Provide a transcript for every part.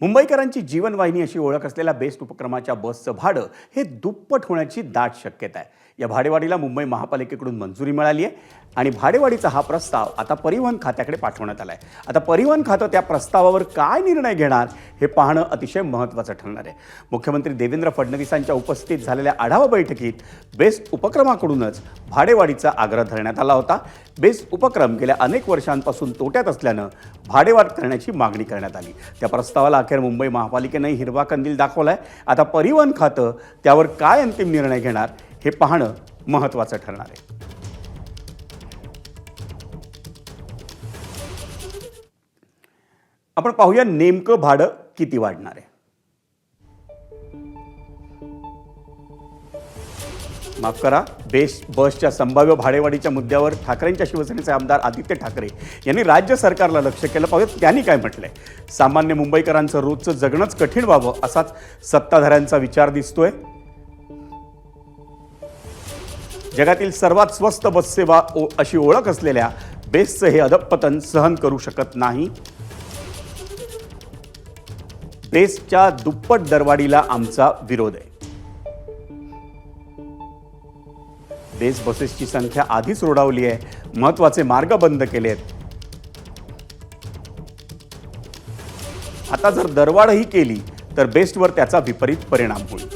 मुंबईकरांची जीवनवाहिनी अशी ओळख असलेल्या बेस्ट उपक्रमाच्या बसचं भाडं हे दुप्पट होण्याची दाट शक्यता आहे. या भाडेवाढीला मुंबई महापालिकेकडून मंजुरी मिळाली आहे आणि भाडेवाढीचा हा प्रस्ताव आता परिवहन खात्याकडे पाठवण्यात आला आहे. आता परिवहन खातं त्या प्रस्तावावर काय निर्णय घेणार हे पाहणं अतिशय महत्त्वाचं ठरणार आहे. मुख्यमंत्री देवेंद्र फडणवीसांच्या उपस्थितीत झालेल्या आढावा बैठकीत बेस्ट उपक्रमाकडूनच भाडेवाढीचा आग्रह धरण्यात आला होता. बेस्ट उपक्रम गेल्या अनेक वर्षांपासून तोट्यात असल्यानं भाडेवाढ करण्याची मागणी करण्यात आली. त्या प्रस्तावाला अखेर मुंबई महापालिकेने हिरवा कंदील दाखवलाय. आता परिवहन खातं त्यावर काय अंतिम निर्णय घेणार हे पाहणं महत्त्वाचं ठरणार आहे. आपण पाहूया नेमकं भाडं किती वाढणार आहे. माफ करा, बसच्या संभाव्य भाडेवाढीच्या मुद्द्यावर ठाकरेंच्या शिवसेनेचे आमदार आदित्य ठाकरे यांनी राज्य सरकारला लक्ष केलं. पाहूया त्यांनी काय म्हटलंय. सामान्य मुंबईकरांचं रोजचं जगणंच कठीण व्हावं असाच सत्ताधाऱ्यांचा विचार दिसतोय. जगातील सर्वात स्वस्त बस सेवा अशी ओळख असलेल्या बेस्टचं हे अधपतन सहन करू शकत नाही. बेस्टच्या दुप्पट दरवाढीला आमचा विरोध आहे. बेस्ट बसेसची संख्या आधीच रोडावली आहे. महत्त्वाचे मार्ग बंद केलेत. आता जर दरवाढही केली तर बेस्टवर त्याचा विपरीत परिणाम होईल.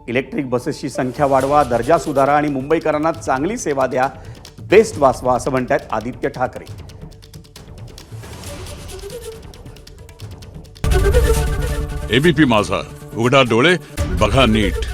इलेक्ट्रिक बसेसची संख्या वाढवा, दर्जा सुधारा आणि मुंबईकरांना चांगली सेवा द्या. बेस्ट वाचवा असं म्हणतात आदित्य ठाकरे. एबीपी माझा, उघडा डोळे बघा नीट.